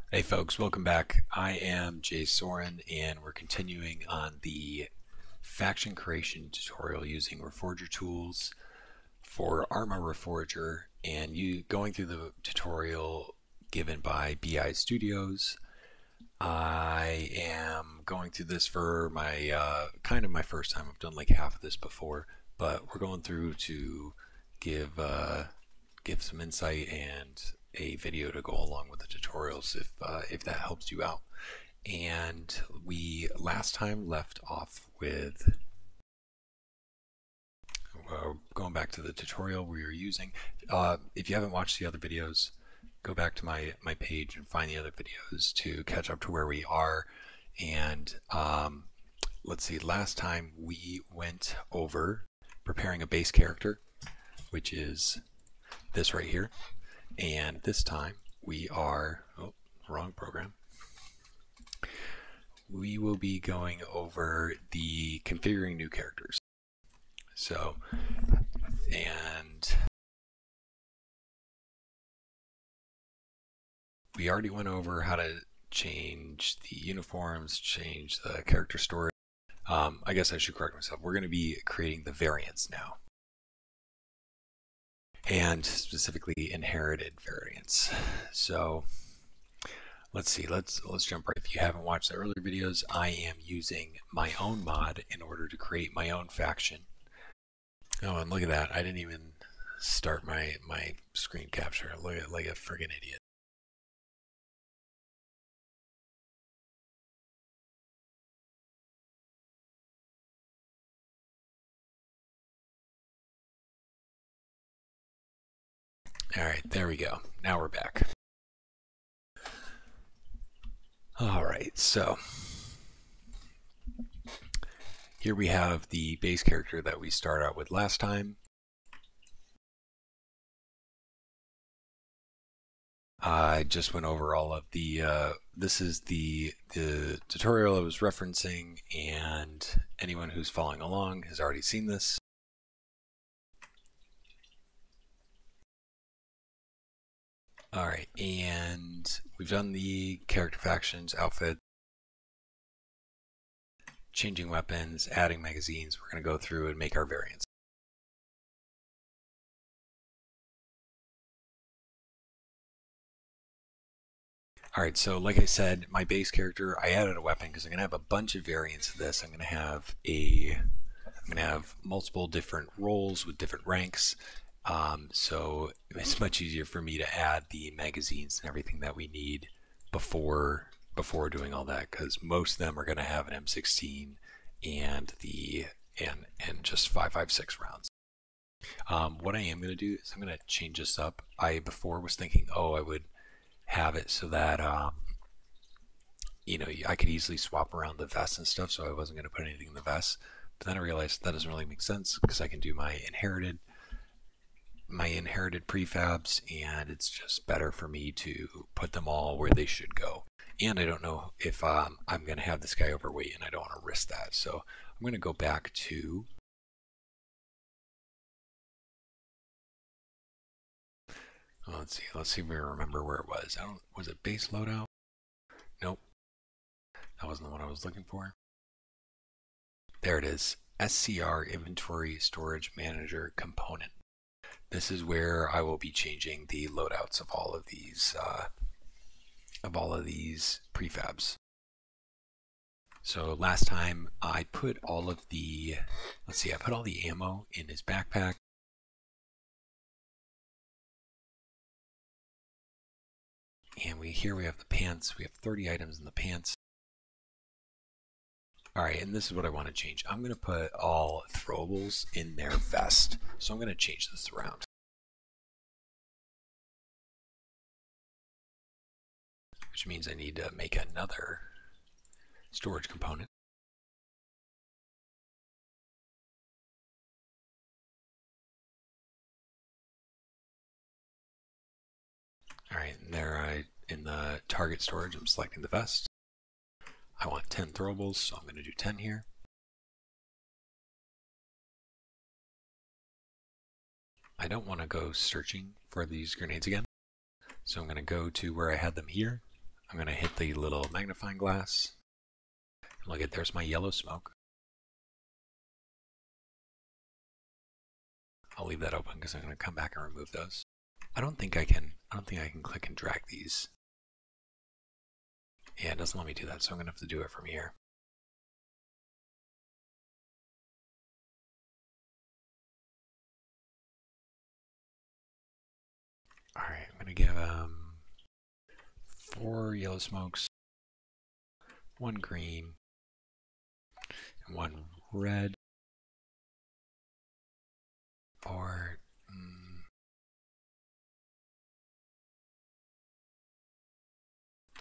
Hey folks, welcome back. I am Jay Soren and we're continuing on the faction creation tutorial using Reforger tools for Arma Reforger, and you going through the tutorial given by BI Studios. I am going through this for my kind of my first time. I've done like half of this before, but we're going through to give give some insight and a video to go along with the tutorials if that helps you out. And we last time left off with going back to the tutorial we were using. If you haven't watched the other videos, go back to my page and find the other videos to catch up to where we are. And let's see, last time we went over preparing a base character, which is this right here. And this time we are, oh, wrong program. We will be going over the configuring new characters. So, and we already went over how to change the uniforms, change the character storage. I guess I should correct myself. We're going to be creating the variants now, and specifically inherited variants. So let's see, let's jump right. If you haven't watched the earlier videos, I am using my own mod in order to create my own faction. Oh, and look at that, I didn't even start my screen capture. Look at like a friggin' idiot. Alright, there we go. Now we're back. Alright, so here we have the base character that we started out with last time. I just went over all of the, this is the tutorial I was referencing, and anyone who's following along has already seen this. Alright, and we've done the character factions, outfit, changing weapons, adding magazines. We're going to go through and make our variants. Alright, so like I said, my base character, I added a weapon because I'm going to have a bunch of variants of this. I'm going to have multiple different roles with different ranks. So it's much easier for me to add the magazines and everything that we need before doing all that, because most of them are going to have an M16 and just 5.56 rounds. What I am going to do is I'm going to change this up. I before was thinking, oh, I would have it so that you know, I could easily swap around the vests and stuff, so I wasn't going to put anything in the vest. But then I realized that doesn't really make sense because I can do my inherited prefabs, and it's just better for me to put them all where they should go. And I don't know if I'm going to have this guy overweight, and I don't want to risk that. So I'm going to go back to let's see if we remember where it was. Was it base loadout? Nope, that wasn't the one I was looking for. There it is. SCR Inventory Storage Manager component. This is where I will be changing the loadouts of all of these prefabs. So last time I put all of the, let's see, I put all the ammo in his backpack. And here we have the pants. We have 30 items in the pants. Alright, and this is what I want to change. I'm going to put all throwables in their vest. So I'm going to change this around. Which means I need to make another storage component. Alright, and there in the target storage, I'm selecting the vest. I want 10 throwables, so I'm going to do 10 here. I don't want to go searching for these grenades again, so I'm going to go to where I had them here. I'm going to hit the little magnifying glass. Look at, there's my yellow smoke. I'll leave that open because I'm going to come back and remove those. I don't think I can click and drag these. Yeah, it doesn't let me do that, so I'm going to have to do it from here. Alright, I'm going to give 4 yellow smokes, 1 green, and 1 red. Or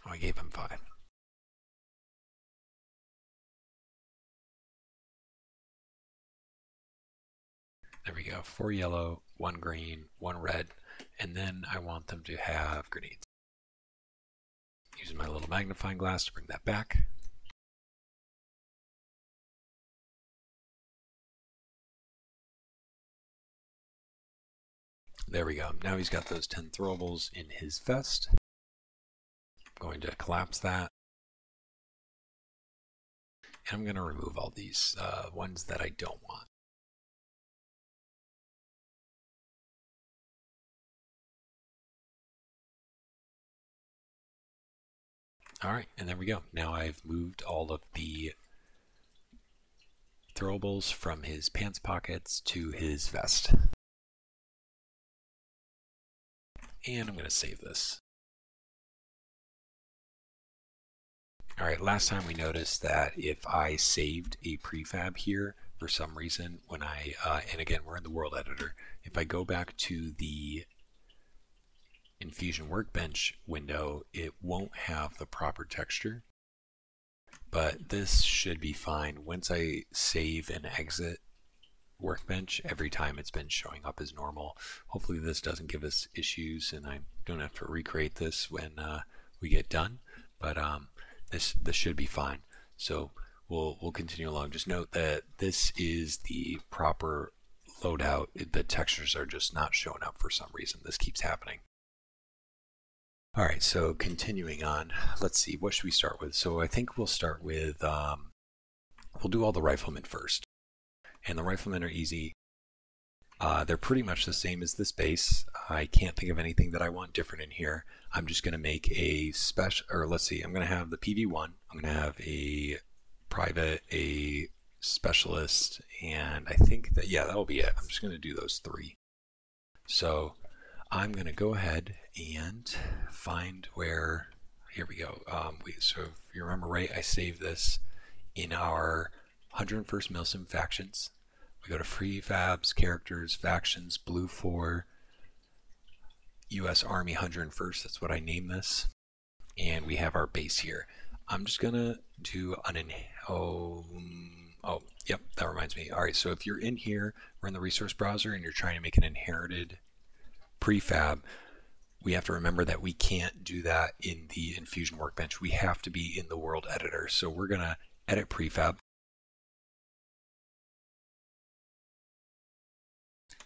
oh, I gave him 5. There we go. 4 yellow, 1 green, 1 red, and then I want them to have grenades. Using my little magnifying glass to bring that back. There we go. Now he's got those 10 throwables in his vest. I'm going to collapse that. And I'm going to remove all these ones that I don't want. Alright, and there we go. Now I've moved all of the throwables from his pants pockets to his vest. And I'm going to save this. Alright, last time we noticed that if I saved a prefab here, for some reason, when I, and again, we're in the world editor, if I go back to the Infusion Workbench window, it won't have the proper texture. But this should be fine. Once I save and exit Workbench, every time it's been showing up as normal. Hopefully this doesn't give us issues and I don't have to recreate this when we get done, but this should be fine. So we'll continue along. Just note that this is the proper loadout. The textures are just not showing up for some reason. This keeps happening. Alright, so continuing on, let's see, what should we start with? So I think we'll start with, we'll do all the riflemen first. And the riflemen are easy. They're pretty much the same as this base. I can't think of anything that I want different in here. I'm just going to make a special, or let's see, I'm going to have the PV1. I'm going to have a private, a specialist, and I think that, yeah, that'll be it. I'm just going to do those 3. So I'm going to go ahead and find where, here we go. So if you remember right, I saved this in our 101st MilSim factions. We go to prefabs, characters, factions, blue 4, US Army 101st, that's what I named this. And we have our base here. I'm just gonna do an yep, that reminds me. All right, so if you're in here, we're in the resource browser and you're trying to make an inherited prefab, we have to remember that we can't do that in the Infusion Workbench. We have to be in the world editor. So we're gonna edit prefab.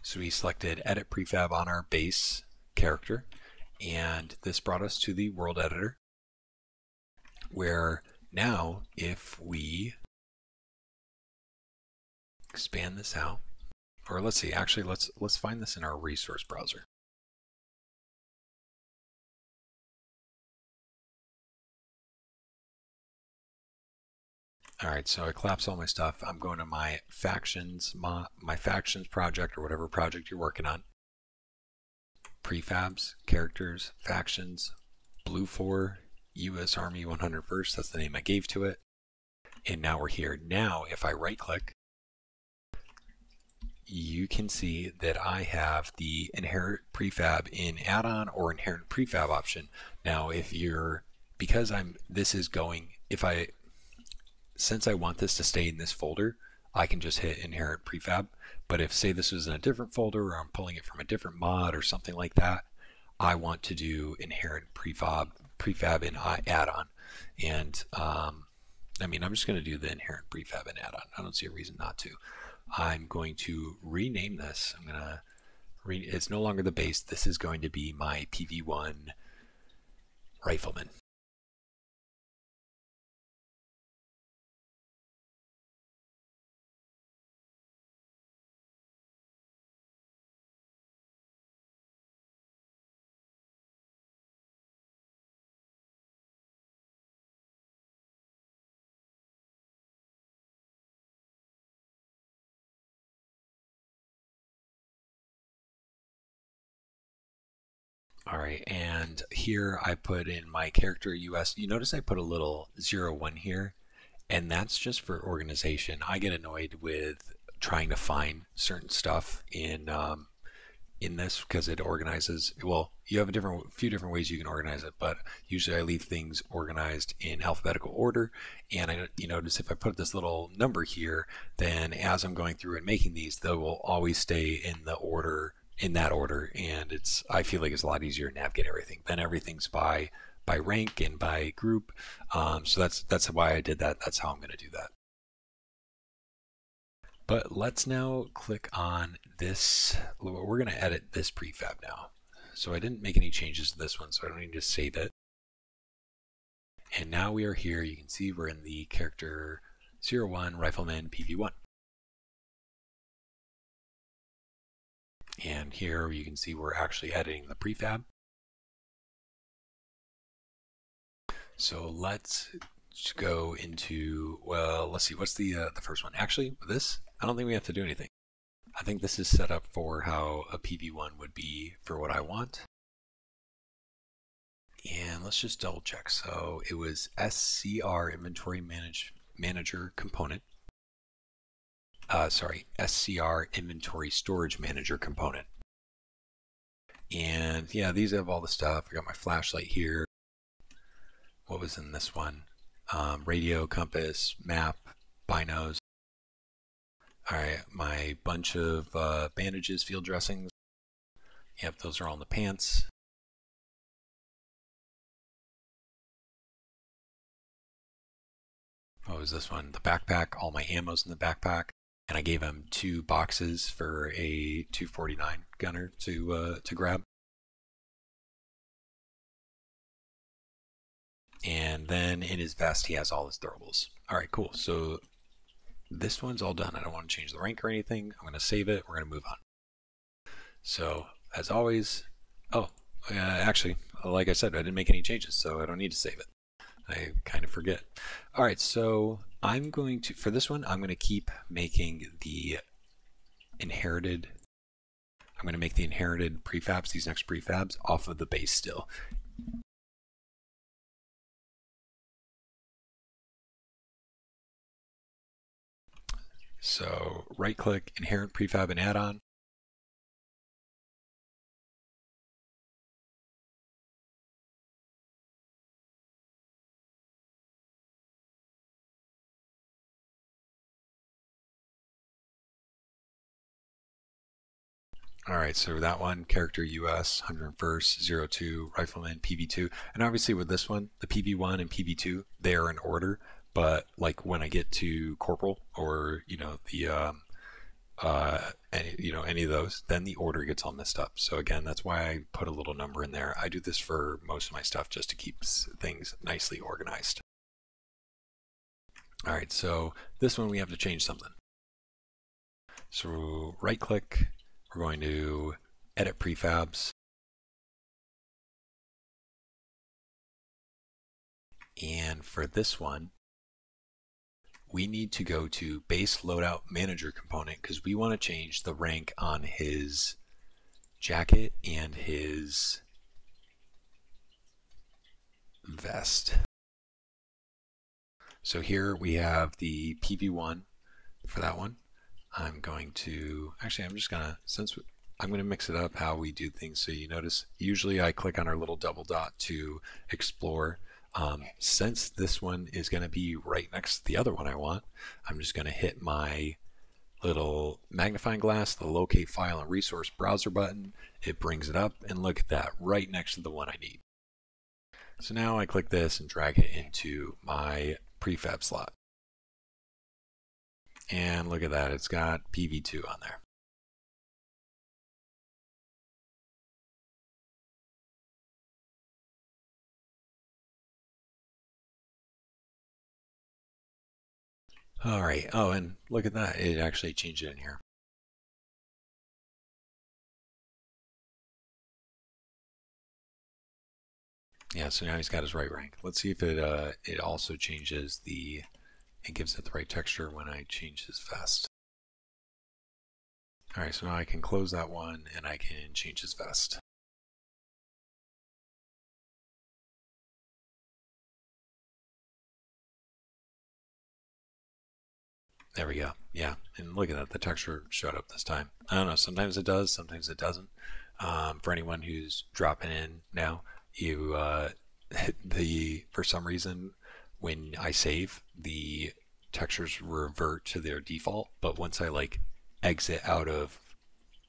So we selected edit prefab on our base character, and this brought us to the world editor, where now if we expand this out, or let's see, actually let's find this in our resource browser. Alright, so I collapsed all my stuff. I'm going to my factions, my factions project, or whatever project you're working on. Prefabs, characters, factions, blue 4, US Army 101st, that's the name I gave to it. And now we're here. Now, if I right click, you can see that I have the inherit prefab in add-on or inherent prefab option. Now, if you're, because this is going, since I want this to stay in this folder, I can just hit inherit prefab. But if, say, this was in a different folder, or I'm pulling it from a different mod or something like that, I want to do inherent prefab in add-on. And I mean, I'm just going to do the inherent prefab in add-on. I don't see a reason not to. I'm going to rename this. I'm going to it's no longer the base. This is going to be my PV1 rifleman. All right, and here I put in my character US. You notice I put a little 01 here, and that's just for organization. I get annoyed with trying to find certain stuff in this because it organizes. Well, you have a few different ways you can organize it, but usually I leave things organized in alphabetical order. And you notice if I put this little number here, then as I'm going through and making these, they will always stay in the order, in that order, and I feel like it's a lot easier to navigate everything. Then everything's by rank and by group. So that's why I did that. That's how I'm going to do that. But let's now click on this. We're going to edit this prefab now. So I didn't make any changes to this one, so I don't need to save it. And now we are here. You can see we're in the character 01 Rifleman PV1. And here you can see we're actually editing the prefab. So let's go into, well, let's see, what's the first one? Actually, with this, I don't think we have to do anything. I think this is set up for how a PV1 would be for what I want. And let's just double check. So it was SCR Inventory Manager Component. Sorry, SCR Inventory Storage Manager Component. And yeah, these have all the stuff. I got my flashlight here. What was in this one? Radio, compass, map, binos. All right, my bunch of bandages, field dressings. Yep, those are all in the pants. What was this one? The backpack, all my ammo's in the backpack. And I gave him 2 boxes for a 249 gunner to grab. And then in his vest, he has all his throwables. All right, cool. So this one's all done. I don't want to change the rank or anything. I'm going to save it. We're going to move on. So as always, actually, like I said, I didn't make any changes, so I don't need to save it. I kind of forget. All right, so I'm going to, for this one, I'm going to keep making the inherited, I'm going to make the inherited prefabs, these next prefabs, off of the base still. So right click, inherit prefab and add-on. All right, so that one, character US, 101st, 02, Rifleman, PV2. And obviously with this one, the PV1 and PV2, they are in order. But like when I get to Corporal or, any of those, then the order gets all messed up. So again, that's why I put a little number in there. I do this for most of my stuff just to keep things nicely organized. All right, so this one we have to change something. So right click, we're going to edit prefabs. And for this one, we need to go to base loadout manager component because we want to change the rank on his jacket and his vest. So here we have the PV1 for that one. I'm going to, actually I'm just gonna, I'm gonna mix it up how we do things. So you notice, usually I click on our little double dot to explore. Since this one is gonna be right next to the other one I want, I'm just gonna hit my little magnifying glass, the locate file and resource browser button. It brings it up and look at that, right next to the one I need. So now I click this and drag it into my prefab slot. And look at that, it's got PV2 on there. All right, oh, and look at that, it actually changed it in here. Yeah, so now he's got his right rank. Let's see if it also changes it gives it the right texture when I change his vest. All right, so now I can close that one and I can change his vest. There we go. Yeah, and look at that. The texture showed up this time. I don't know. Sometimes it does. Sometimes it doesn't. For anyone who's dropping in now, you the for some reason when I save, the textures revert to their default. But once I like exit out of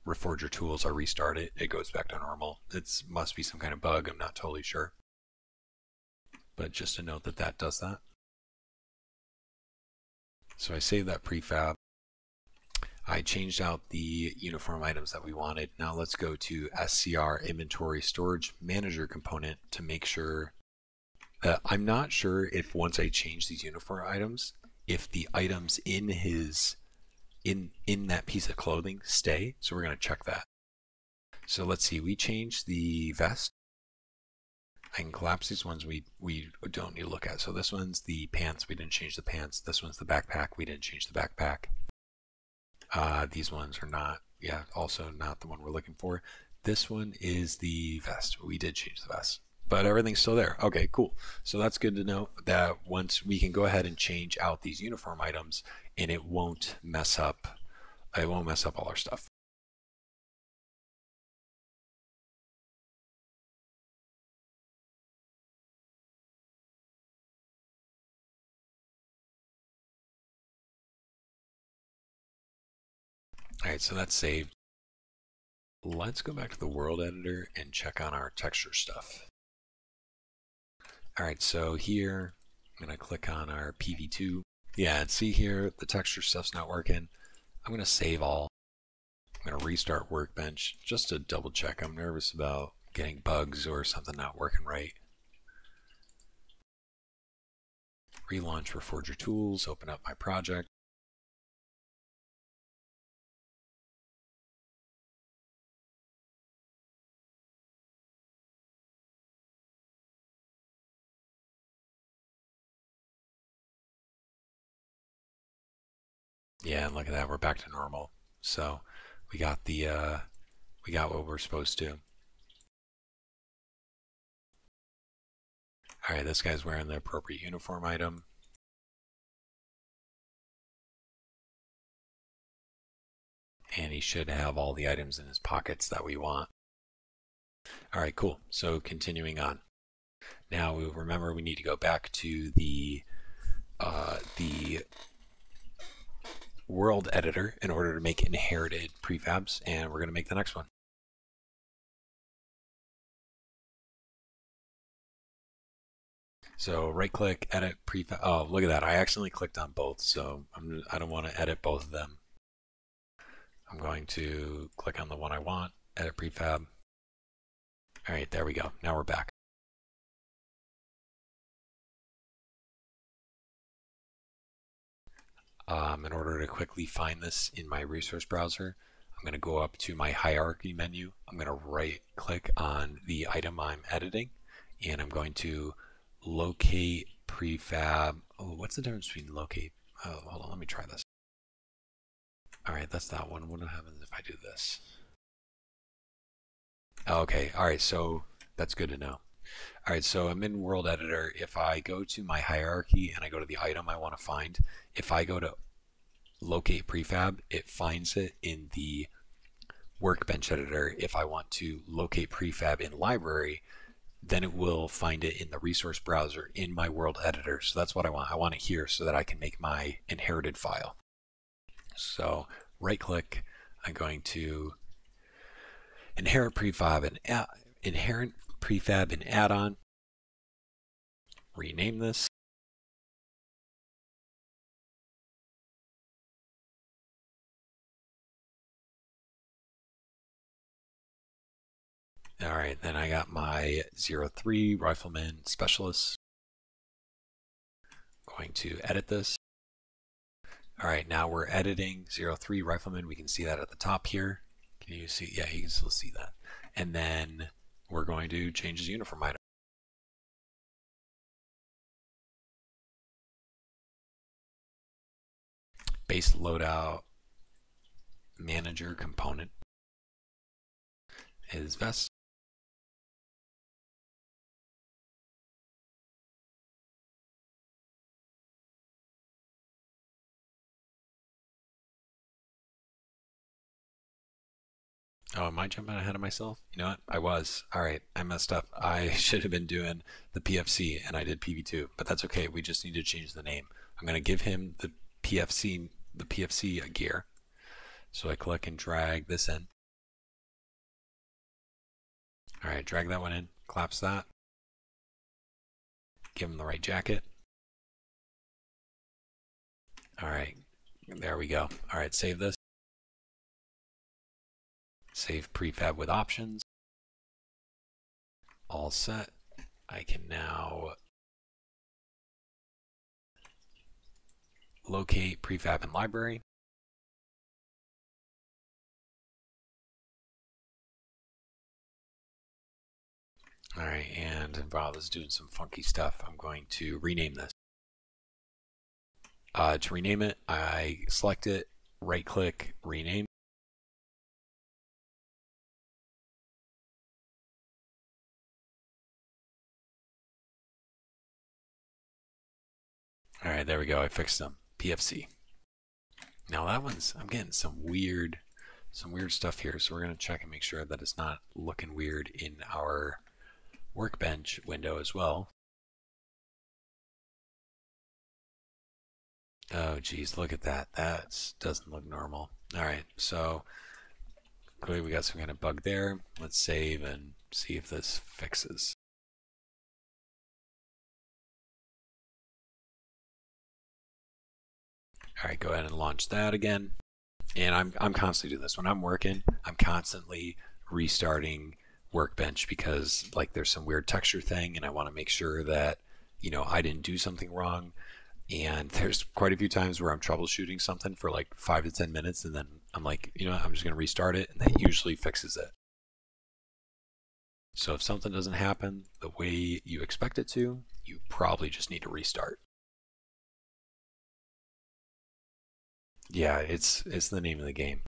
Reforger tools, I restart it, it goes back to normal. It must be some kind of bug. I'm not totally sure. But just to note that that does that. So I save that prefab. I changed out the uniform items that we wanted. Now let's go to SCR inventory storage manager component to make sure that I'm not sure if once I change these uniform items, if the items in his in that piece of clothing stay. So we're going to check that. So let's see, we changed the vest. I can collapse these ones we don't need to look at. So this one's the pants, we didn't change the pants. This one's the backpack, we didn't change the backpack. These ones are not, yeah, also not the one we're looking for. This one is the vest. We did change the vest, but everything's still there. Okay, cool. So that's good to know that once we can go ahead and change out these uniform items and it won't mess up all our stuff. All right, so that's saved. Let's go back to the world editor and check on our texture stuff. All right, so here I'm going to click on our PV2. Yeah, and see here the texture stuff's not working. I'm going to save all. I'm going to restart Workbench just to double check. I'm nervous about getting bugs or something not working right. Relaunch Reforger Tools, open up my project. Yeah, and look at that, we're back to normal. So we got what we're supposed to. All right, this guy's wearing the appropriate uniform item. And he should have all the items in his pockets that we want. All right, cool. So continuing on. Now remember we need to go back to the world editor in order to make inherited prefabs, and we're going to make the next one. So right click, edit prefab. Oh, look at that. I accidentally clicked on both, so I don't want to edit both of them. I'm going to click on the one I want, edit prefab. All right, there we go. Now we're back. In order to quickly find this in my resource browser, I'm going to go up to my hierarchy menu. I'm going to right click on the item I'm editing, and I'm going to locate prefab. Oh, what's the difference between locate? Oh, hold on, let me try this. All right, that's that one. What happens if I do this? Okay, all right, so that's good to know. All right, so I'm in World Editor. If I go to my hierarchy and I go to the item I want to find, if I go to locate prefab, it finds it in the Workbench editor. If I want to locate prefab in library, then it will find it in the resource browser in my world editor. So that's what I want. I want it here so that I can make my inherited file. So right click, I'm going to inherit prefab and add-on. Rename this. All right, then I got my 03 Rifleman Specialist. Going to edit this. All right, now we're editing 03 Rifleman. We can see that at the top here. Can you see? Yeah, you can still see that. And then we're going to change his uniform item. Base loadout manager component is vest. Oh, am I jumping ahead of myself? You know what? I was. All right, I messed up. I should have been doing the PFC and I did PV2, but that's okay. We just need to change the name. I'm going to give him the PFC gear. So I click and drag this in. All right, drag that one in, collapse that. Give him the right jacket. All right, there we go. All right, save this. Save prefab with options. All set. I can now locate prefab in library. All right, and wow, this is doing some funky stuff. I'm going to rename this. To rename it, I select it, right click, rename. All right, there we go. I fixed them. PFC. Now that one's, I'm getting some weird stuff here. So we're going to check and make sure that it's not looking weird in our workbench window as well. Oh geez, look at that. That doesn't look normal. All right, so clearly we got some kind of bug there. Let's save and see if this fixes. All right, go ahead and launch that again. And I'm constantly doing this when I'm working. I'm constantly restarting Workbench because like there's some weird texture thing, and I want to make sure that I didn't do something wrong. And there's quite a few times where I'm troubleshooting something for like 5 to 10 minutes, and then I'm like, I'm just going to restart it, and that usually fixes it. So if something doesn't happen the way you expect it to, you probably just need to restart. Yeah, it's the name of the game.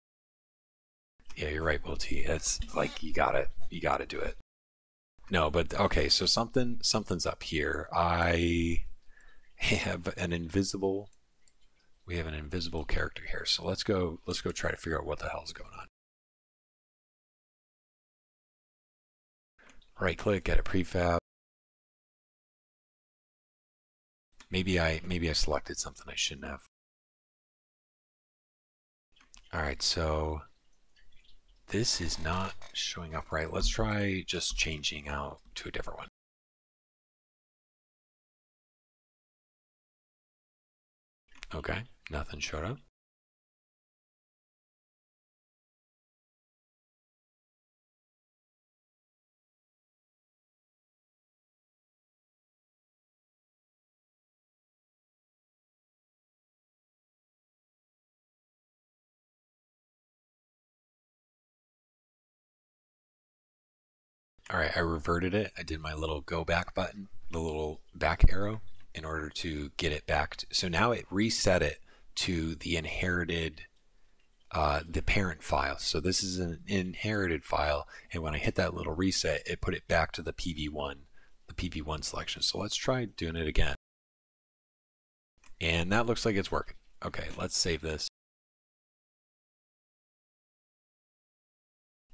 Yeah, you're right, Will T. It's like you got to do it. No, but okay, so something's up here. I have an invisible we have an invisible character here. So let's go try to figure out what the hell's going on. Right click, get a prefab. Maybe I selected something I shouldn't have. All right, so this is not showing up right. Let's try just changing out to a different one. Okay, nothing showed up. All right, I reverted it. I did my little go back button, the little back arrow, in order to get it back. So now it reset it to the inherited, the parent file. So this is an inherited file, and when I hit that little reset, it put it back to the PV1 selection. So let's try doing it again. And that looks like it's working. Okay, let's save this.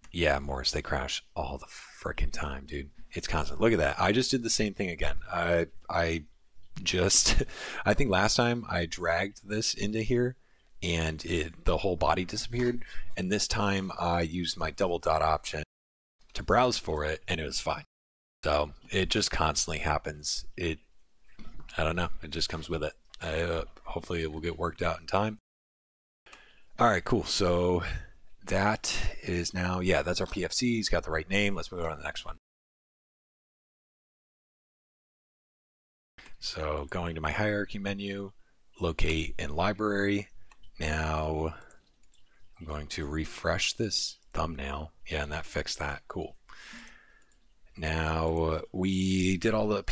Yeah, Morris, they crash all the freaking time, dude. It's constant. Look at that. I just did the same thing again. I just I think last time I dragged this into here and the whole body disappeared, and this time I used my double dot option to browse for it and it was fine. So it just constantly happens. I don't know, it just comes with it. Hopefully it will get worked out in time. All right, cool. So that is now, yeah, that's our PFC. He's got the right name. Let's move on to the next one. So going to my hierarchy menu, locate in library. Now I'm going to refresh this thumbnail. Yeah, and that fixed that. Cool. Now we did all the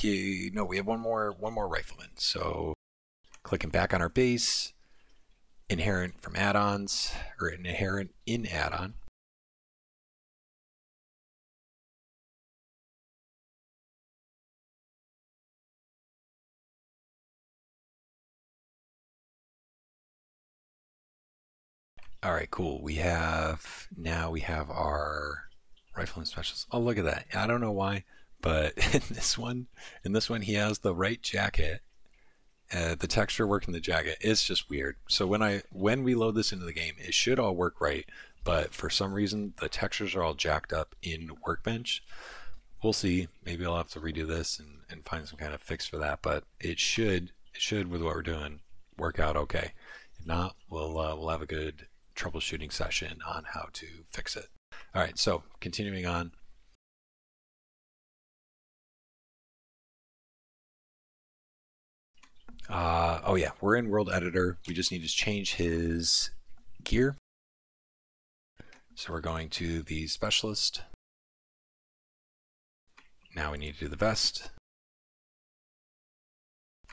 we have one more rifleman. So clicking back on our base, inherent from add-ons, or inherent in add-on. All right, cool. We have our rifleman specialist. Oh, look at that. I don't know why, but in this one, he has the right jacket. The texture work in the jacket is just weird. So when we load this into the game, it should all work right, but for some reason the textures are all jacked up in Workbench. We'll see. Maybe I'll have to redo this and find some kind of fix for that. But it should with what we're doing work out okay. If not, we'll have a good troubleshooting session on how to fix it. All right. So continuing on. Oh yeah, we're in World Editor. We just need to change his gear. So we're going to the specialist. Now we need to do the vest.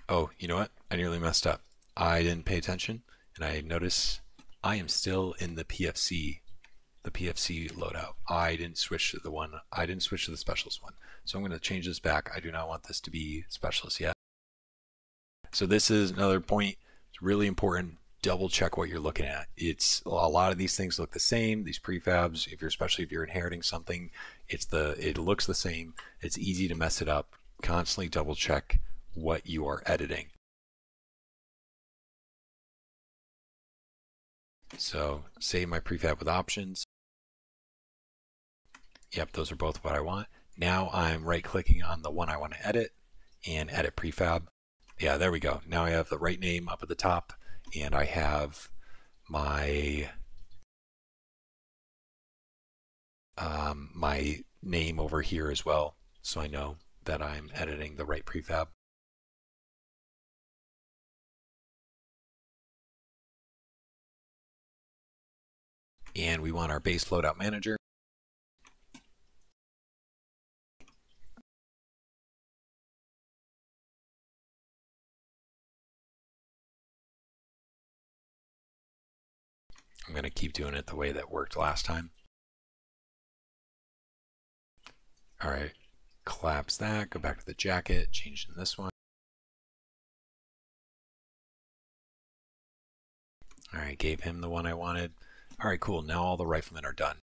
Oh, you know what? I nearly messed up. I didn't pay attention, and I notice I am still in the PFC loadout. I didn't switch to the one. I didn't switch to the specialist one. So I'm going to change this back. I do not want this to be specialist yet. So this is another point. It's really important. Double check what you're looking at. It's a lot of these things look the same. These prefabs, especially if you're inheriting something, it looks the same. It's easy to mess it up. Constantly double check what you are editing. So save my prefab with options. Yep, those are both what I want. Now I'm right clicking on the one I want to edit and edit prefab. Yeah, there we go. Now I have the right name up at the top, and I have my my name over here as well, so I know that I'm editing the right prefab. And we want our base loadout manager. I'm going to keep doing it the way that worked last time. All right, collapse that, go back to the jacket, change in this one. All right, gave him the one I wanted. All right, cool. Now all the riflemen are done.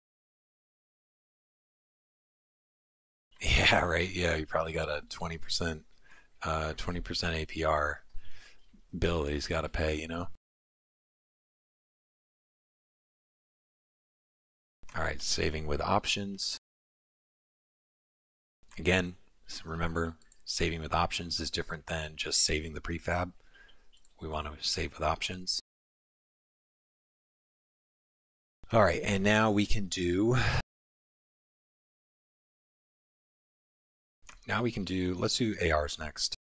Yeah, right. Yeah, you probably got a 20% 20% APR bill that he's got to pay, you know? All right, saving with options. Again, remember, saving with options is different than just saving the prefab. We want to save with options. All right, and now we can do, let's do ARs next.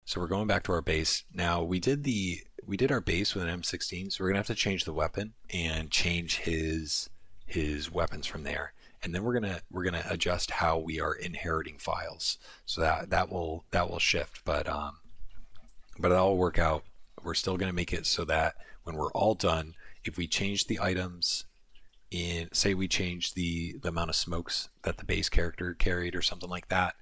So we're going back to our base. Now we did our base with an M16, so we're gonna have to change the weapon and change his weapons from there. And then we're gonna adjust how we are inheriting files. So that will shift, but that'll work out. We're still gonna make it so that when we're all done, if we change the items in, say we change the amount of smokes that the base character carried or something like that,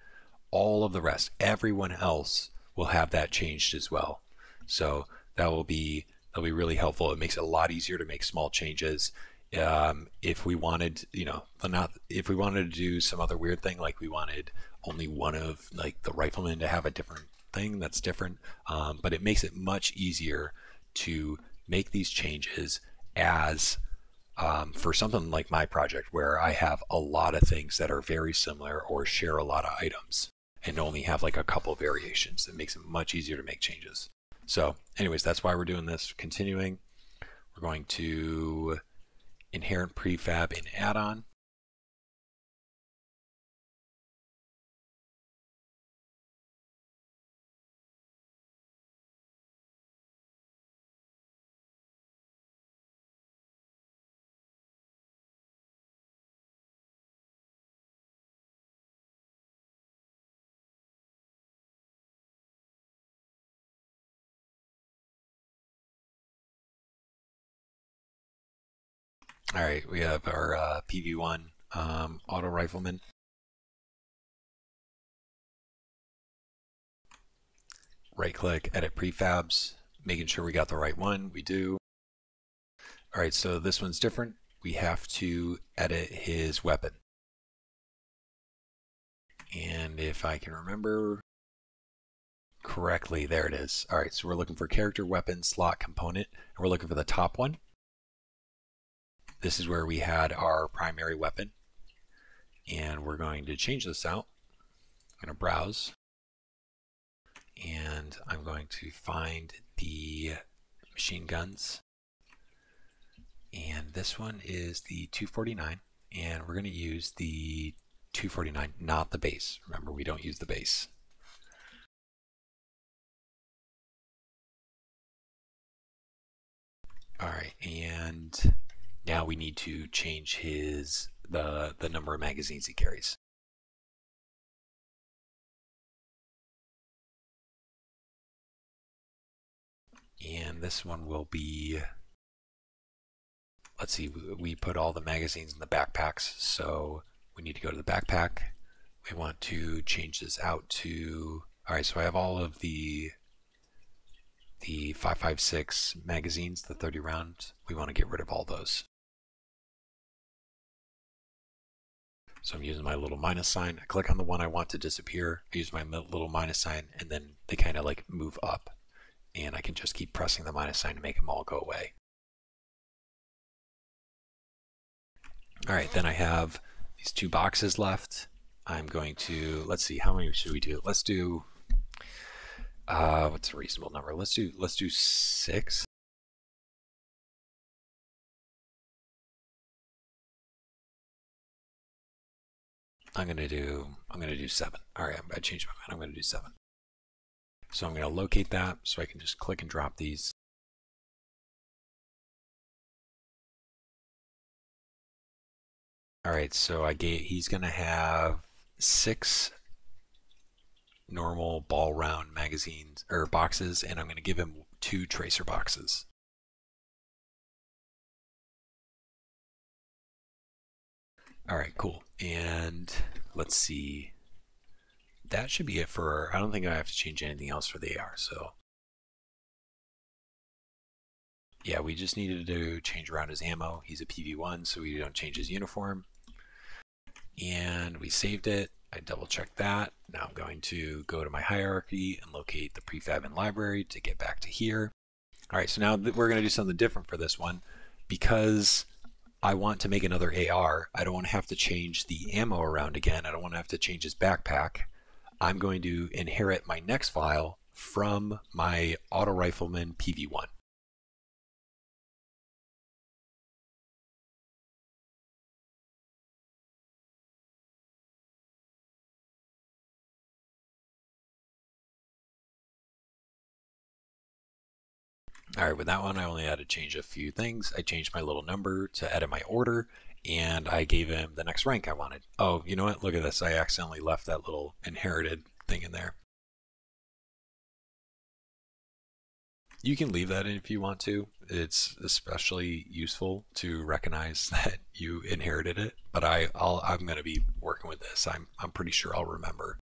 all of the rest, everyone else will have that changed as well. So that'll be really helpful. It makes it a lot easier to make small changes. If we wanted, not if we wanted to do some other weird thing, like we wanted only one of like the riflemen to have a different thing that's different, but it makes it much easier to make these changes as for something like my project where I have a lot of things that are very similar or share a lot of items and only have like a couple variations. It makes it much easier to make changes. So anyways, that's why we're doing this. Continuing, we're going to inherent prefab in add-on. All right, we have our PV1 auto rifleman. Right click, edit prefabs, making sure we got the right one. We do. All right, so this one's different. We have to edit his weapon. And if I can remember correctly, there it is. All right, so we're looking for character weapon slot component, and we're looking for the top one. This is where we had our primary weapon, and we're going to change this out. I'm going to browse, and I'm going to find the machine guns, and this one is the 249, and we're going to use the 249, not the base. Remember, we don't use the base. All right, and now we need to change his the number of magazines he carries. And this one will be, let's see, we put all the magazines in the backpacks, so we need to go to the backpack. We want to change this out to, all right, so I have all of the 5.56 magazines, the 30 rounds. We want to get rid of all those. So I'm using my little minus sign. I click on the one I want to disappear. I use my little minus sign, and then they kind of like move up. And I can just keep pressing the minus sign to make them all go away. All right, then I have these 2 boxes left. I'm going to, let's see, how many should we do? Let's do, what's a reasonable number? Let's do 6. I'm gonna do 7. All right, I changed my mind. I'm gonna do 7. So I'm gonna locate that so I can just click and drop these. All right, so he's gonna have 6 normal ball round magazines or boxes, and I'm gonna give him 2 tracer boxes. All right, cool. And let's see. That should be it for, I don't think I have to change anything else for the AR. So yeah, we just needed to change around his ammo. He's a PV1, so we don't change his uniform. And we saved it. I double checked that. Now I'm going to go to my hierarchy and locate the prefab and library to get back to here. All right, so now we're going to do something different for this one. Because I want to make another AR, I don't want to have to change the ammo around again. I don't want to have to change his backpack. I'm going to inherit my next file from my auto rifleman PV1. All right, with that one, I only had to change a few things. I changed my little number to edit my order, and I gave him the next rank I wanted. Oh, you know what? Look at this. I accidentally left that little inherited thing in there. You can leave that in if you want to. It's especially useful to recognize that you inherited it. But I'm going to be working with this. I'm pretty sure I'll remember.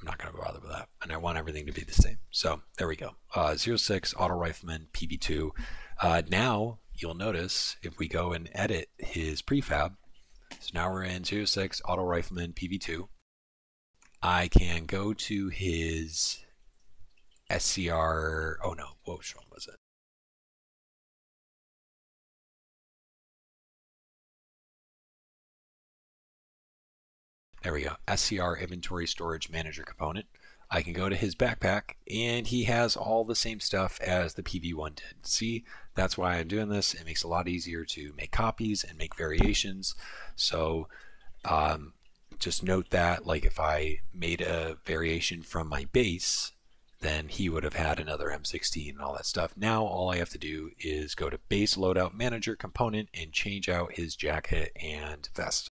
I'm not going to bother with that. And I want everything to be the same. So there we go. 06 Auto Rifleman PB2. Now you'll notice if we go and edit his prefab, so now we're in 06 Auto Rifleman PB2. I can go to his SCR. Oh no, which one was it? There we go. SCR Inventory Storage Manager component. I can go to his backpack, and he has all the same stuff as the PV1 did. See, that's why I'm doing this. It makes it a lot easier to make copies and make variations. So just note that, like, if I made a variation from my base, then he would have had another M16 and all that stuff. Now all I have to do is go to base loadout manager component and change out his jacket and vest.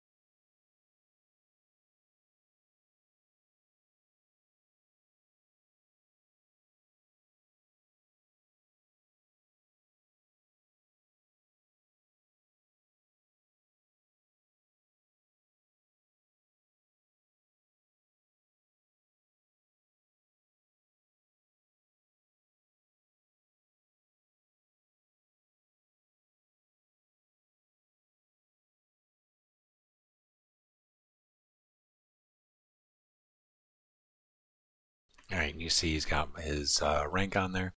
All right, and you see he's got his rank on there.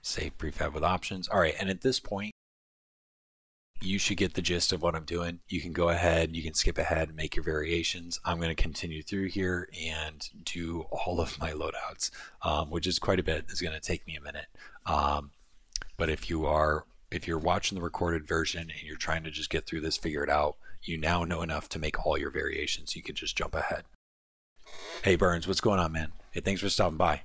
Save prefab with options. All right, and at this point, you should get the gist of what I'm doing. You can go ahead, you can skip ahead and make your variations. I'm going to continue through here and do all of my loadouts, which is quite a bit. It's going to take me a minute. But if you're watching the recorded version and you're trying to just get through this, figure it out, you now know enough to make all your variations. You can just jump ahead. Hey Burns, what's going on, man? Hey, thanks for stopping by.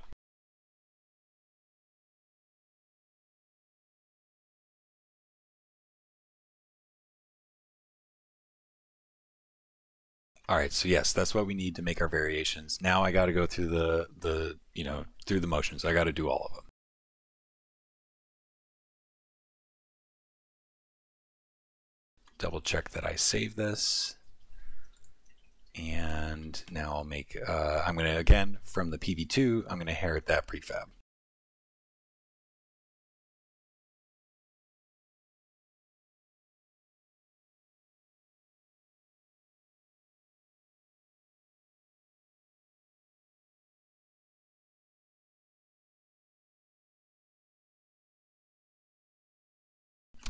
All right, so yes, that's what we need to make our variations. Now I got to go through through the motions. I got to do all of them. Double check that I save this. And now I'll make, I'm going to, again, from the PV2, I'm going to inherit that prefab.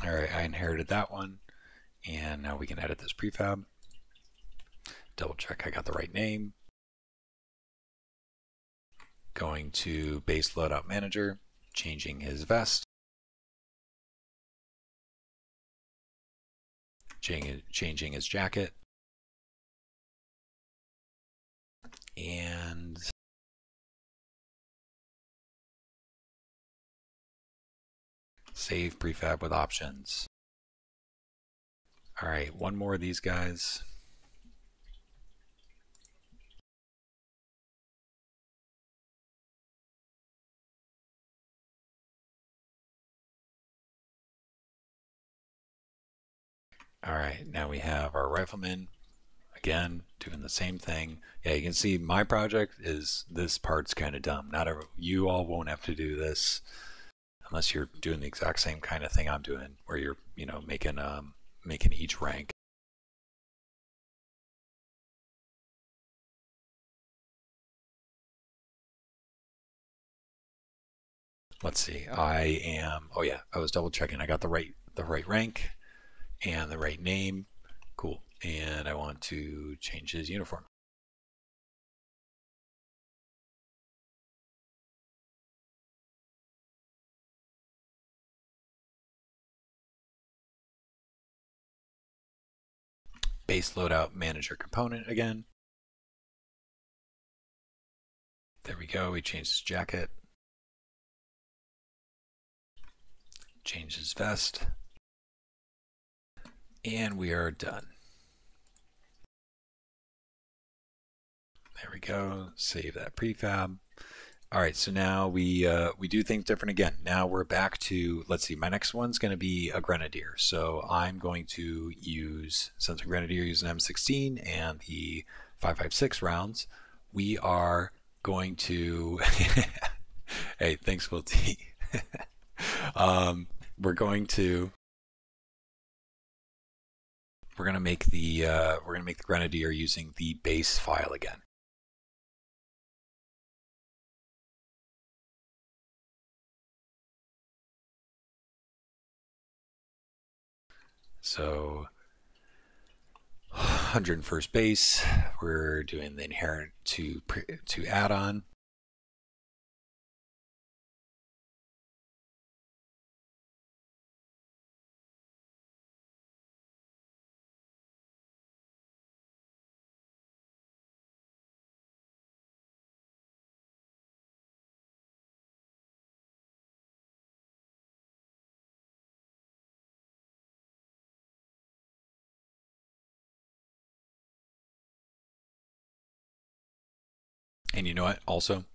All right, I inherited that one. And now we can edit this prefab. Double check I got the right name. Going to base loadout manager, changing his vest. Changing his jacket. And save prefab with options. All right, one more of these guys. All right, now we have our rifleman, again, doing the same thing. Yeah, you can see my project is, this part's kind of dumb. You all won't have to do this unless you're doing the exact same kind of thing I'm doing, where you're, making each rank. Let's see. Oh yeah, I was double checking. I got the right rank and the right name. Cool. And I want to change his uniform. Base loadout manager component again. There we go. We changed his jacket. Change his vest. And we are done. There we go. Save that prefab. All right, so now we do things different again. Now we're back to, let's see, my next one's going to be a grenadier. So I'm going to use, since a grenadier uses an M16 and the 5.56 rounds, we are going to, hey, thanks, Will T. We're going to make the grenadier using the base file again. So 101st base, we're doing the inherent to add-on. And you know what, also,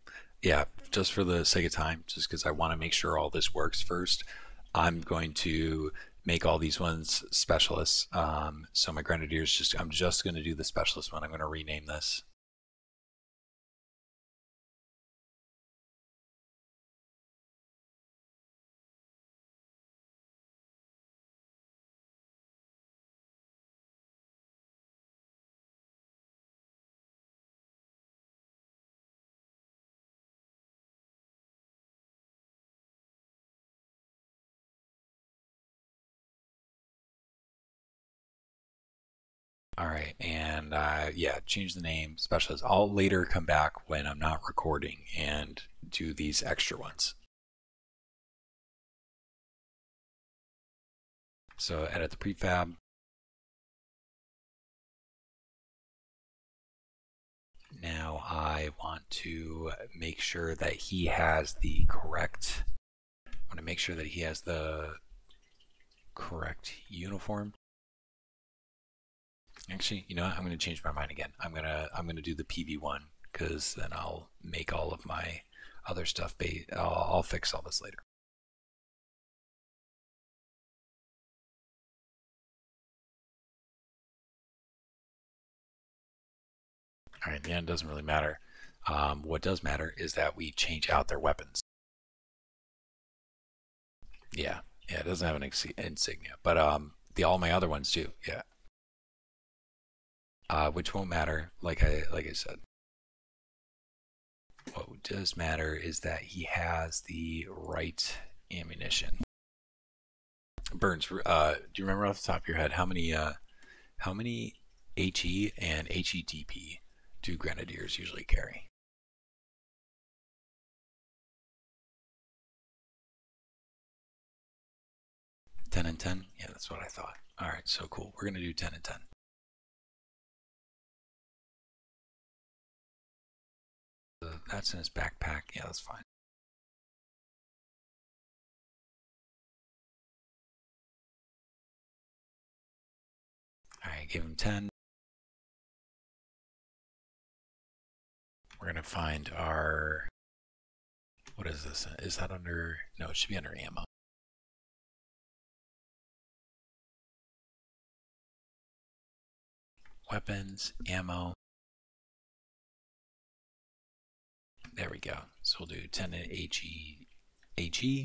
yeah, just for the sake of time, just because I want to make sure all this works first, I'm going to make all these ones specialists. So my grenadiers, I'm just going to do the specialist one. I'm going to rename this. All right, and yeah, change the name specialist. I'll later come back when I'm not recording and do these extra ones. So edit the prefab. Now I want to make sure that he has the correct. I want to make sure that he has the correct uniform. Actually, you know what? I'm going to change my mind again. I'm gonna do the PV1 because then I'll make all of my other stuff. I'll fix all this later. All right, in the end, it doesn't really matter. What does matter is that we change out their weapons. Yeah, yeah, it doesn't have an insignia, but all my other ones do. Yeah, which won't matter. Like I said, what does matter is that he has the right ammunition. Burns, do you remember off the top of your head how many HE and HEDP do grenadiers usually carry? 10 and 10? Yeah, that's what I thought. All right, so cool. We're going to do 10 and 10. That's in his backpack. Yeah, that's fine. All right, give him 10. We're going to find our. What is this? Is that under. No, it should be under ammo. Weapons, ammo. There we go. So we'll do 10 and HE. HE.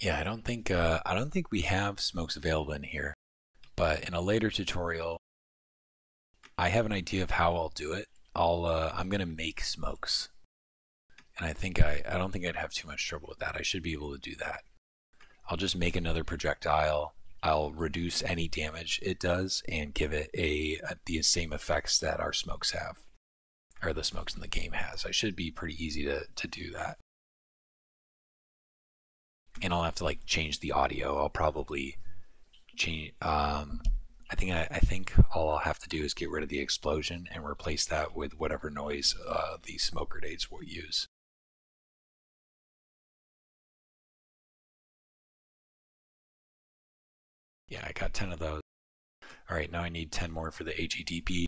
Yeah, I don't think we have smokes available in here, but in a later tutorial, I have an idea of how I'll do it. I'm gonna make smokes, and I don't think I'd have too much trouble with that. I should be able to do that. I'll just make another projectile. I'll reduce any damage it does and give it the same effects that our smokes have, or the smokes in the game has. I should be pretty easy to do that. And I'll have to like change the audio. I'll probably change. I think all I'll have to do is get rid of the explosion and replace that with whatever noise the smoke grenades will use. Yeah, I got 10 of those. All right, now I need 10 more for the HEDP.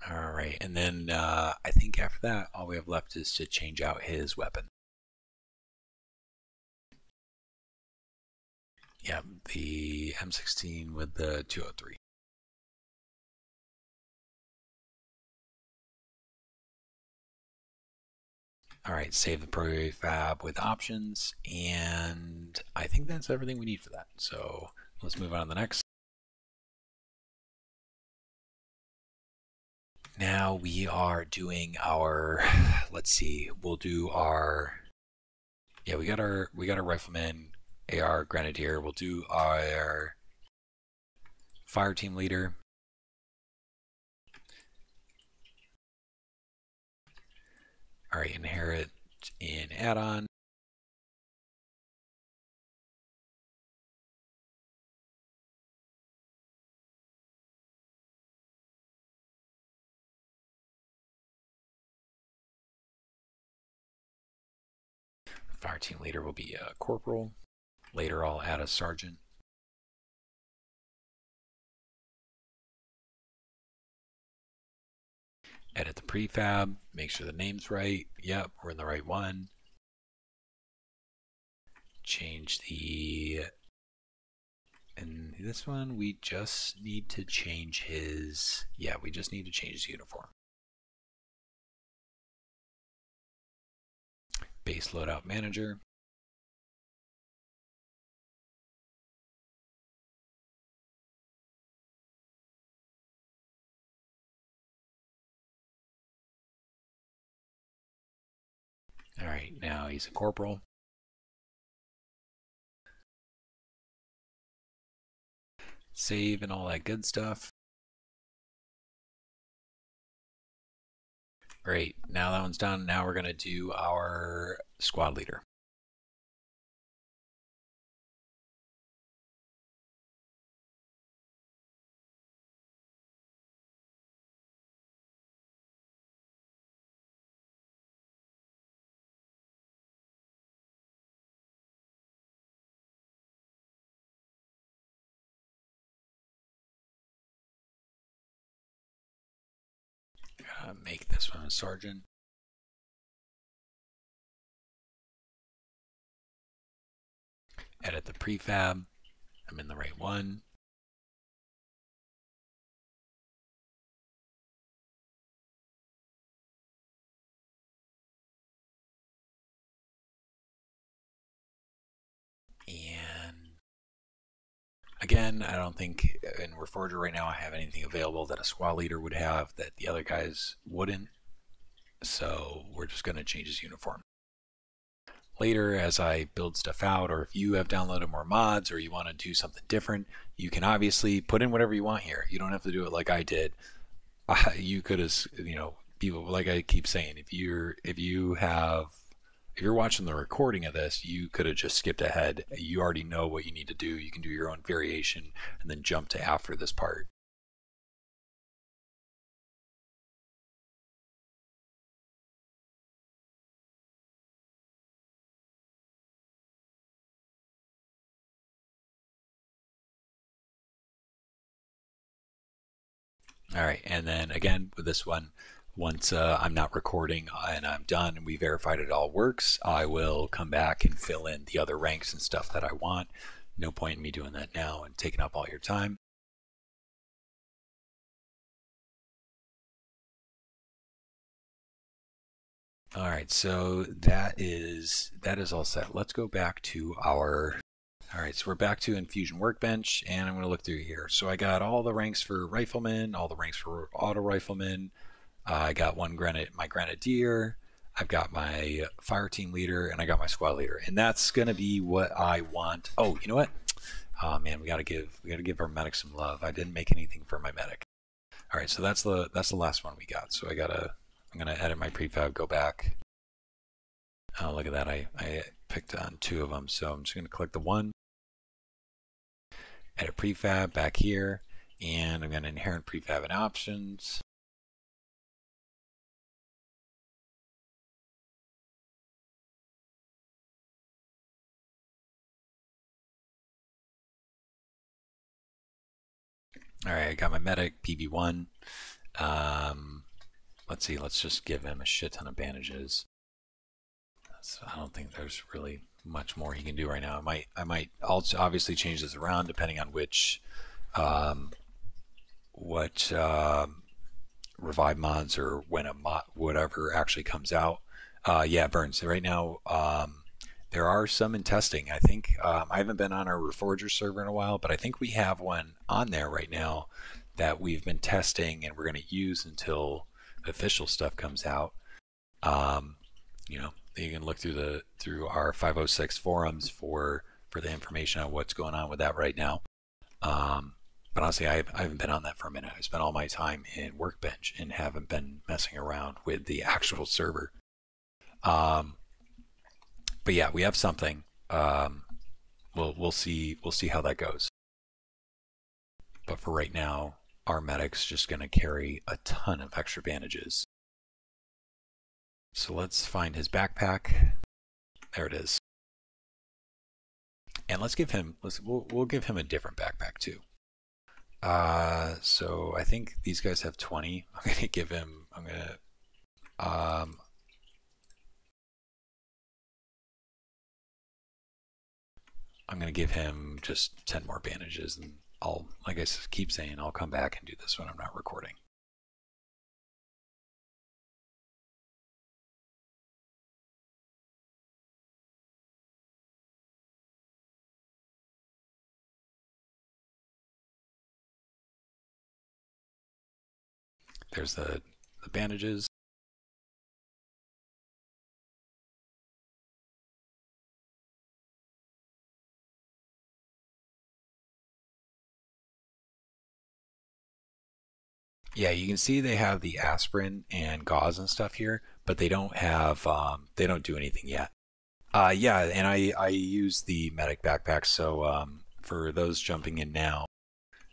All right, and then I think after that, all we have left is to change out his weapon. Yeah, the M16 with the 203. All right, save the prefab with options, and I think that's everything we need for that. So let's move on to the next. Now we are doing our, let's see, we'll do our, yeah, we got our rifleman, AR grenadier. We'll do our fire team leader. All right, inherit in add-on. Fire team leader will be a corporal. Later I'll add a sergeant. Edit the prefab, make sure the name's right. Yep, we're in the right one. Change the, and this one we just need to change his, yeah, we just need to change his uniform. Base loadout manager. All right, now he's a corporal. Save and all that good stuff. Great, now that one's done. Now we're gonna do our squad leader. Make this one a sergeant. Edit the prefab. I'm in the right one. And again, I don't think in Reforger right now I have anything available that a squad leader would have that the other guys wouldn't. So we're just going to change his uniform. Later, as I build stuff out, or if you have downloaded more mods or you want to do something different, you can obviously put in whatever you want here. You don't have to do it like I did. You could, as you know, people, like I keep saying, if you're watching the recording of this, you could have just skipped ahead. You already know what you need to do. You can do your own variation and then jump to after this part. All right, and then again with this one, once I'm not recording and I'm done and we verified it all works, I will come back and fill in the other ranks and stuff that I want. No point in me doing that now and taking up all your time. All right, so that is all set. Let's go back to our, all right, so we're back to Infusion Workbench, and I'm going to look through here. So I got all the ranks for riflemen, all the ranks for auto riflemen. I got my grenadier. I've got my fire team leader, and I got my squad leader, and that's going to be what I want. Oh, you know what? Oh man, we got to give our medic some love. I didn't make anything for my medic. All right, so that's the last one we got. So I'm gonna edit my prefab, go back. Oh, look at that. I picked on 2 of them. So I'm just going to click the 1, edit prefab back here, and I'm going to inherit prefab and options. All right, I got my medic, PB1. Let's see, let's just give him a shit ton of bandages. I don't think there's really much more he can do right now. I might also obviously change this around depending on which revive mods or when a mod whatever actually comes out. Yeah, Burns. Right now, there are some in testing. I think I haven't been on our Reforger server in a while, but I think we have one on there right now that we've been testing and we're going to use until official stuff comes out. You know, you can look through our 506 forums for the information on what's going on with that right now. But honestly, I haven't been on that for a minute. I spent all my time in Workbench and haven't been messing around with the actual server. But yeah, we have something. We'll see how that goes. But for right now, our medic's just going to carry a ton of extra bandages. So let's find his backpack. There it is. And let's give him. We'll give him a different backpack too. So I think these guys have 20. I'm gonna give him. I'm gonna give him just 10 more bandages, and I'll, like I keep saying, I'll come back and do this when I'm not recording. There's the bandages. Yeah, you can see they have the aspirin and gauze and stuff here, but they don't have they don't do anything yet. Yeah, and I use the medic backpack, so for those jumping in now,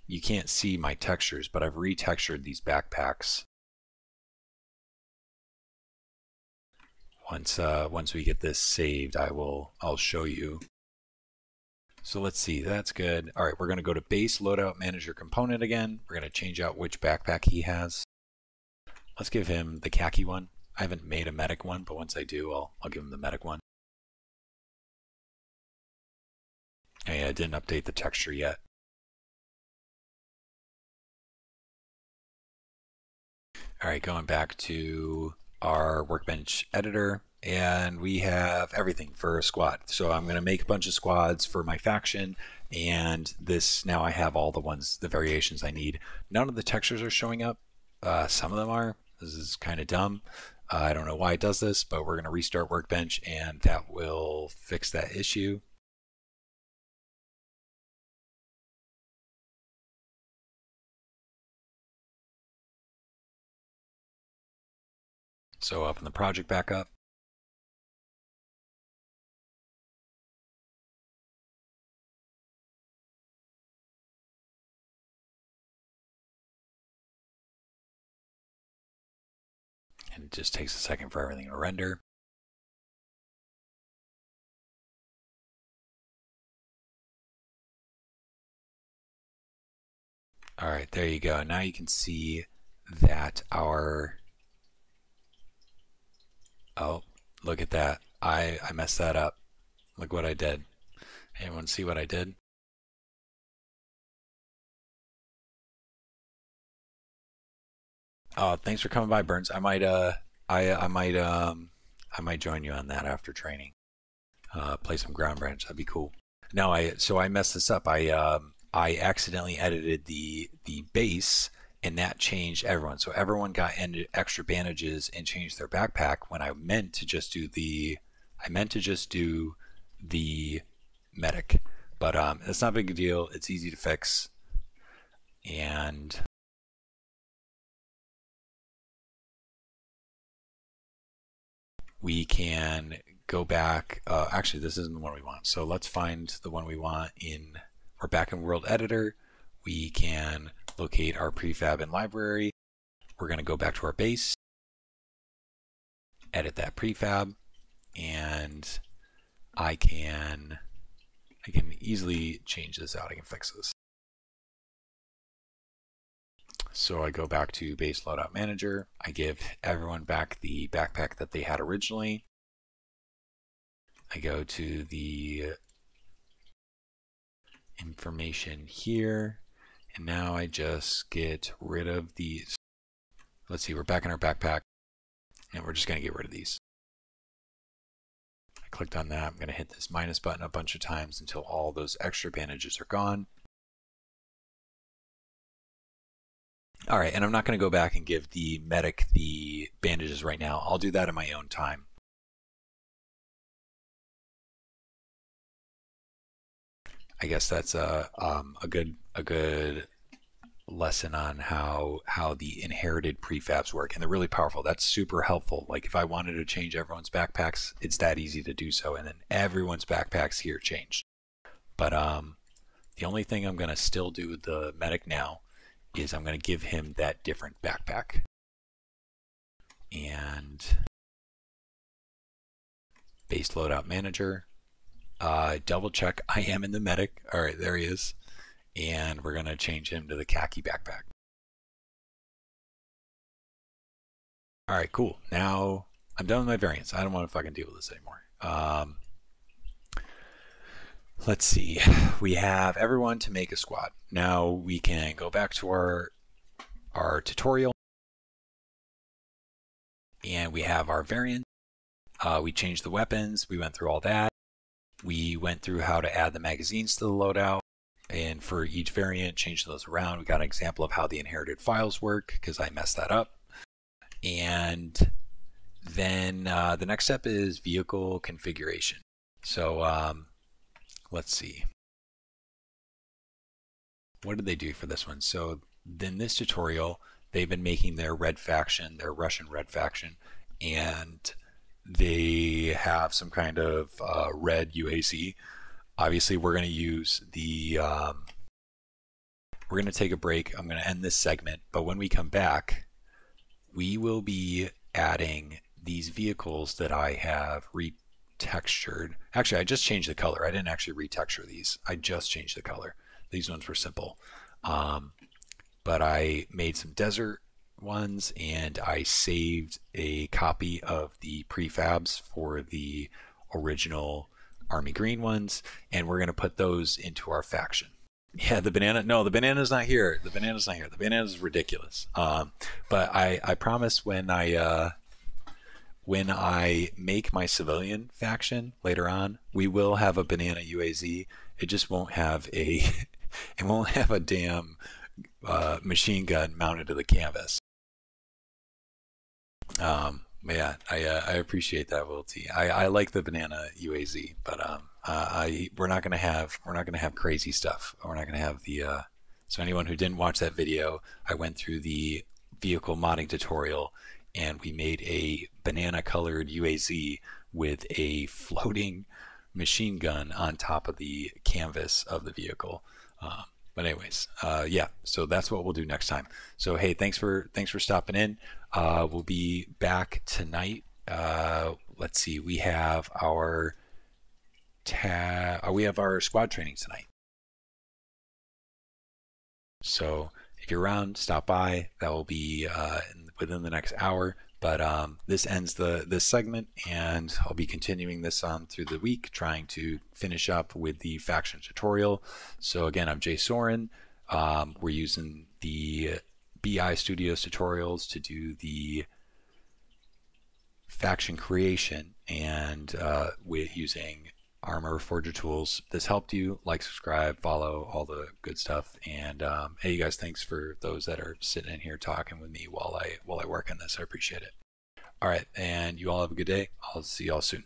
you can't see my textures, but I've retextured these backpacks. Once we get this saved, I'll show you. So let's see, that's good. All right, we're going to go to base loadout manager component again. We're going to change out which backpack he has. Let's give him the khaki one. I haven't made a medic one, but once I do, I'll give him the medic one. Hey, I didn't update the texture yet. All right, going back to our workbench editor, and we have everything for a squad. So I'm going to make a bunch of squads for my faction, and this now I have all the variations I need. None of the textures are showing up. Some of them are. This is kind of dumb. I don't know why it does this, but we're going to restart workbench, and that will fix that issue. So open the project back up. And it just takes a second for everything to render. All right, there you go. Now you can see that oh, look at that. I messed that up. Look what I did. Anyone see what I did? Oh, thanks for coming by, Burns. I might join you on that after training. Play some ground branch. That'd be cool. No, I messed this up. I accidentally edited the base, and that changed everyone. So everyone got extra bandages and changed their backpack when I meant to just do the medic. But it's not a big deal. It's easy to fix, and we can go back. Actually, this isn't the one we want. So let's find the one we want in. We're back in World Editor. We can locate our prefab and library. We're going to go back to our base, edit that prefab, and I can easily change this out. I can fix this. So I go back to base loadout manager. I give everyone back the backpack that they had originally. I go to the information here, and now I just get rid of these. Let's see, we're back in our backpack, and we're just going to get rid of these. I clicked on that. I'm going to hit this minus button a bunch of times until all those extra bandages are gone. All right, and I'm not going to go back and give the medic the bandages right now. I'll do that in my own time. I guess that's a good lesson on how the inherited prefabs work, and they're really powerful. That's super helpful. Like if I wanted to change everyone's backpacks, it's that easy to do so, and then everyone's backpacks here changed. But the only thing I'm going to still do with the medic now is I'm going to give him that different backpack. And base loadout manager. Double check I am in the medic. All right, there he is. and we're going to change him to the khaki backpack. All right, cool. Now I'm done with my variants. I don't want to fucking deal with this anymore. Let's see. We have everyone to make a squad. Now we can go back to our tutorial, and we have our variant. We changed the weapons. We went through all that. We went through how to add the magazines to the loadout, and for each variant, change those around. We got an example of how the inherited files work because I messed that up. And then the next step is vehicle configuration. So let's see. What did they do for this one? So in this tutorial, they've been making their red faction, their Russian red faction, and they have some kind of red UAC. Obviously, we're going to use the, we're going to take a break. I'm going to end this segment, but when we come back, we will be adding these vehicles that I have retextured. Actually, I just changed the color. I didn't actually retexture these. I just changed the color. These ones were simple. But I made some desert ones, and I saved a copy of the prefabs for the original army green ones, and we're going to put those into our faction. Yeah, the banana. No, the banana's not here. The banana's not here. The banana's ridiculous. But I promise when I make my civilian faction later on, we will have a banana UAZ. It just won't have a it won't have a damn machine gun mounted to the canvas. Yeah, I appreciate that, Will T. I like the banana UAZ, but we're not gonna have crazy stuff. We're not gonna have the so anyone who didn't watch that video, I went through the vehicle modding tutorial, and we made a banana colored UAZ with a floating machine gun on top of the canvas of the vehicle. But anyways, yeah, so that's what we'll do next time. So hey, thanks for stopping in. We'll be back tonight. Let's see, we have our squad training tonight. So if you're around, stop by. That will be within the next hour. But this ends this segment, and I'll be continuing this on through the week, trying to finish up with the faction tutorial. So again, I'm Jay Soren. We're using the BI Studios tutorials to do the faction creation, and with using Arma Reforger tools. This helped you, like, subscribe, follow, all the good stuff. And hey, you guys, thanks for those that are sitting in here talking with me while I work on this. I appreciate it. All right, and you all have a good day. I'll see you all soon.